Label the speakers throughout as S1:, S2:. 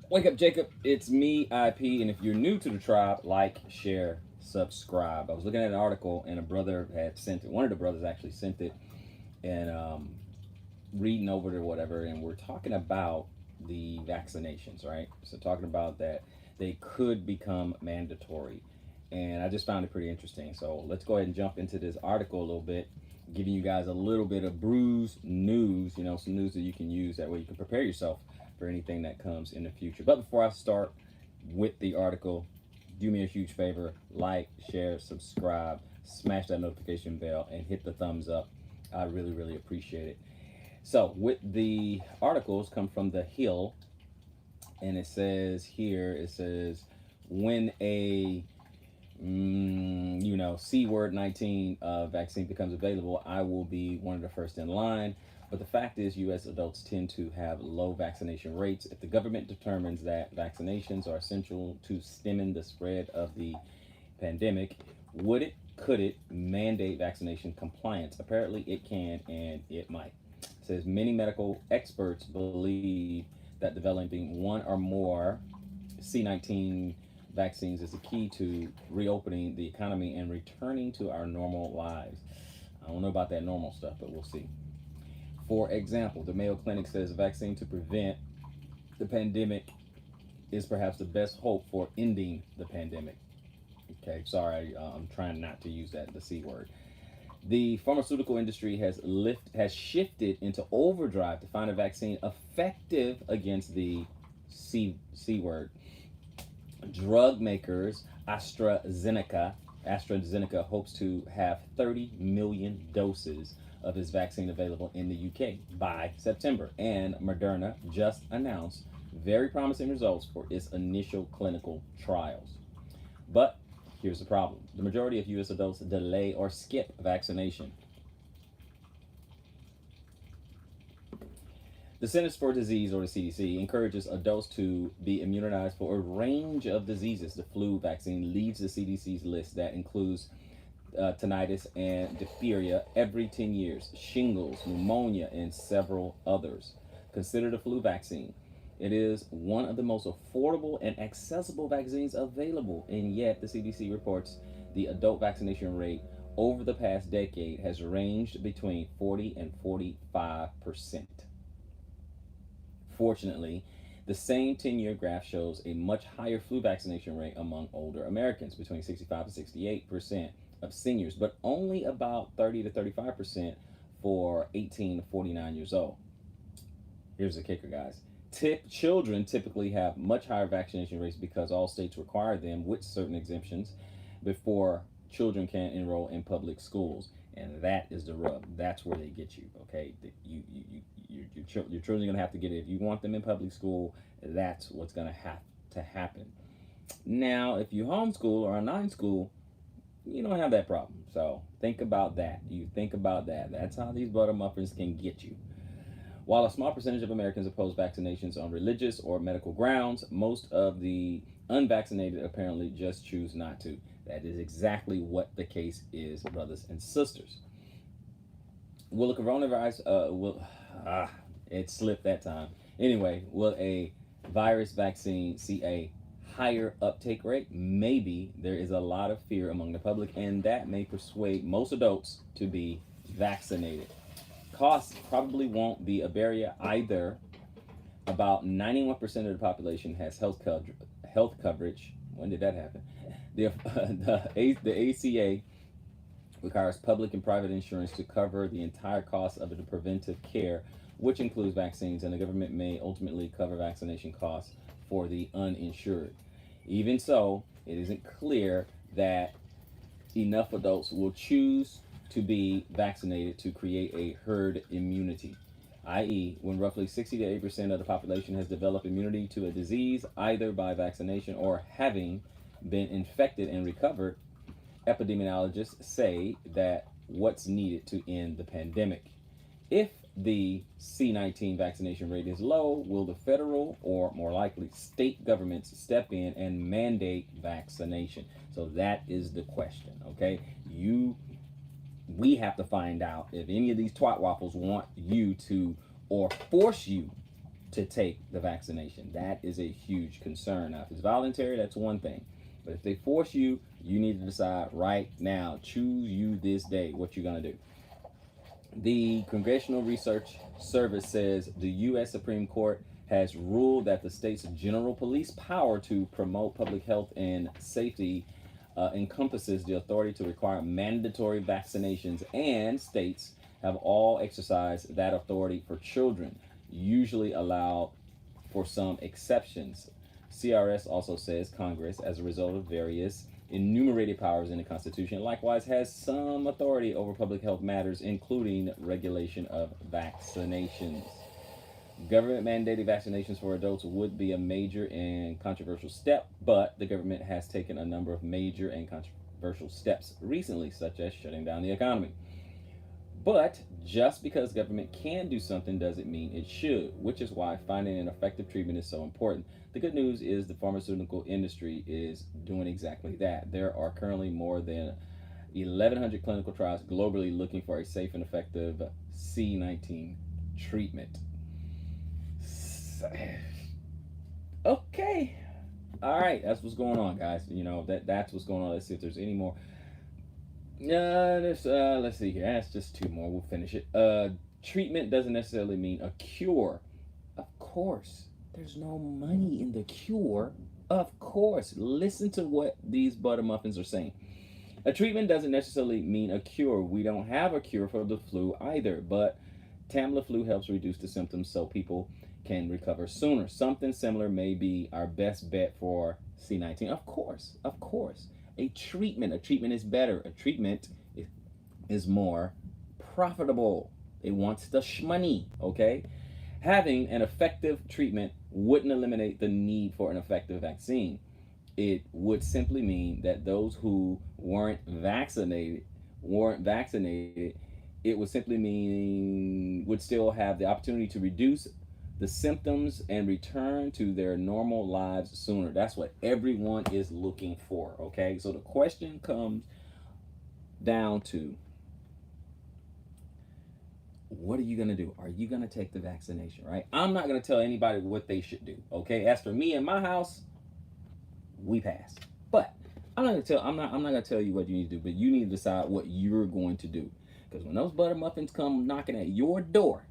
S1: Wake up, Jacob. It's me, IP. And if you're new to the tribe, like, share, subscribe. I was looking at an article and a brother had sent it. One of the brothers actually sent it and reading over it or whatever. And we're talking about the vaccinations, right? So, talking about that they could become mandatory. And I just found it pretty interesting. So, let's go ahead and jump into this article a little bit, giving you guys a little bit of bruised news, some news that you can use. That way you can prepare yourself for anything that comes in the future. But before I start with the article, do me a huge favor: like, share, subscribe, smash that notification bell, and hit the thumbs up. I really, really appreciate it. So, with the articles come from The Hill, and it says here, when a C word 19 vaccine becomes available, I will be one of the first in line. But the fact is, U.S. adults tend to have low vaccination rates. If the government determines that vaccinations are essential to stemming the spread of the pandemic, could it mandate vaccination compliance? Apparently, it can and it might. It says many medical experts believe that developing one or more C19 vaccines is the key to reopening the economy and returning to our normal lives. I don't know about that normal stuff, but we'll see. For example, the Mayo Clinic says a vaccine to prevent the pandemic is perhaps the best hope for ending the pandemic. Okay, sorry, I'm trying not to use the C word. The pharmaceutical industry has shifted into overdrive to find a vaccine effective against the C word. Drug makers AstraZeneca hopes to have 30 million doses of its vaccine available in the UK by September, and Moderna just announced very promising results for its initial clinical trials. But here's the problem: the majority of US adults delay or skip vaccination. The Centers for Disease, or the CDC, encourages adults to be immunized for a range of diseases. The flu vaccine leads the CDC's list that includes tinnitus and diphtheria every 10 years, shingles, pneumonia, and several others. Consider the flu vaccine. It is one of the most affordable and accessible vaccines available, and yet the CDC reports the adult vaccination rate over the past decade has ranged between 40 and 45%. Fortunately, the same 10-year graph shows a much higher flu vaccination rate among older Americans, between 65 and 68% of seniors, but only about 30 to 35% for 18 to 49 years old. Here's the kicker, guys. Children typically have much higher vaccination rates because all states require them, with certain exemptions, before children can enroll in public schools. And that is the rub. That's where they get you. Okay, your children are going to have to get it. If you want them in public school, that's what's going to have to happen. Now, if you homeschool or online school, you don't have that problem. So think about that. You think about that. That's how these butter muffins can get you. While a small percentage of Americans oppose vaccinations on religious or medical grounds, most of the unvaccinated apparently just choose not to. That is exactly what the case is, brothers and sisters. Will a coronavirus, it slipped that time. Anyway, will a virus vaccine see a higher uptake rate? Maybe. There is a lot of fear among the public, and that may persuade most adults to be vaccinated. Cost probably won't be a barrier either. About 91% of the population has health coverage. When did that happen? The ACA requires public and private insurance to cover the entire cost of the preventive care, which includes vaccines, and the government may ultimately cover vaccination costs for the uninsured. Even so, it isn't clear that enough adults will choose to be vaccinated to create a herd immunity, i.e., when roughly 60 to 80% of the population has developed immunity to a disease, either by vaccination or having been infected and recovered. Epidemiologists say that what's needed to end the pandemic. If the C19 vaccination rate is low, will the federal or more likely state governments step in and mandate vaccination? So that is the question, okay? We have to find out if any of these twat waffles want you to, or force you to take the vaccination. That is a huge concern. Now, if it's voluntary, that's one thing. But if they force you, you need to decide right now. Choose you this day what you're going to do. The Congressional Research Service says the U.S. Supreme Court has ruled that the state's general police power to promote public health and safety encompasses the authority to require mandatory vaccinations, and states have all exercised that authority for children, usually allowed for some exceptions. CRS also says Congress, as a result of various enumerated powers in the Constitution, likewise has some authority over public health matters, including regulation of vaccinations. Government mandated vaccinations for adults would be a major and controversial step, but the government has taken a number of major and controversial steps recently, such as shutting down the economy. But just because government can do something doesn't mean it should, which is why finding an effective treatment is so important. The good news is the pharmaceutical industry is doing exactly that. There are currently more than 1,100 clinical trials globally looking for a safe and effective C-19 treatment. Okay. All right, that's what's going on, guys. That's what's going on. Let's see if there's any more. Let's see here. That's just two more. We'll finish it. Treatment doesn't necessarily mean a cure. Of course, there's no money in the cure. Of course. Listen to what these butter muffins are saying. A treatment doesn't necessarily mean a cure. We don't have a cure for the flu either, but Tamiflu helps reduce the symptoms so people can recover sooner. Something similar may be our best bet for C-19. Of course. A treatment is better. A treatment is more profitable. It wants the shmoney, okay? Having an effective treatment wouldn't eliminate the need for an effective vaccine. It would simply mean that those who weren't vaccinated, it would simply mean would still have the opportunity to reduce the symptoms and return to their normal lives sooner. That's what everyone is looking for, okay? So the question comes down to, what are you going to do? Are you going to take the vaccination, right? I'm not going to tell anybody what they should do, okay? As for me and my house, we passed. But I'm not going to tell you what you need to do, but you need to decide what you're going to do. Because when those butter muffins come knocking at your door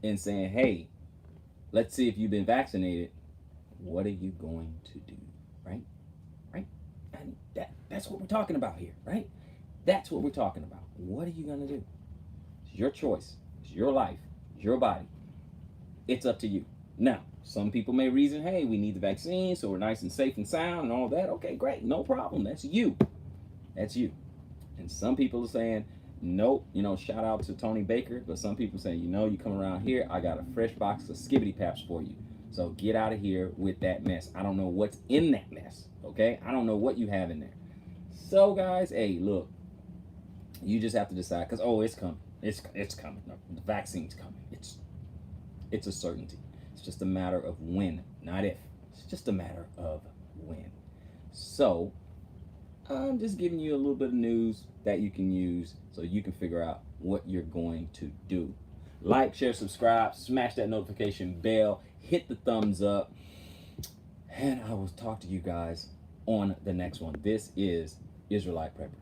S1: and saying, hey, let's see if you've been vaccinated, what are you going to do, right? And that's what we're talking about here, right? That's what we're talking about. What are you going to do? It's your choice. It's your life. It's your body. It's up to you. Now, some people may reason, hey, we need the vaccine so we're nice and safe and sound and all that. Okay, great. No problem. That's you. And some people are saying, nope, shout out to Tony Baker, but some people say, you come around here, I got a fresh box of skibbity paps for you. So get out of here with that mess. I don't know what's in that mess, okay? I don't know what you have in there. So guys, hey, look, you just have to decide, because, it's coming. It's coming. No, the vaccine's coming. It's a certainty. It's just a matter of when, not if. It's just a matter of when. So I'm just giving you a little bit of news that you can use so you can figure out what you're going to do. Like, share, subscribe, smash that notification bell, hit the thumbs up, and I will talk to you guys on the next one. This is Israelite Prepper.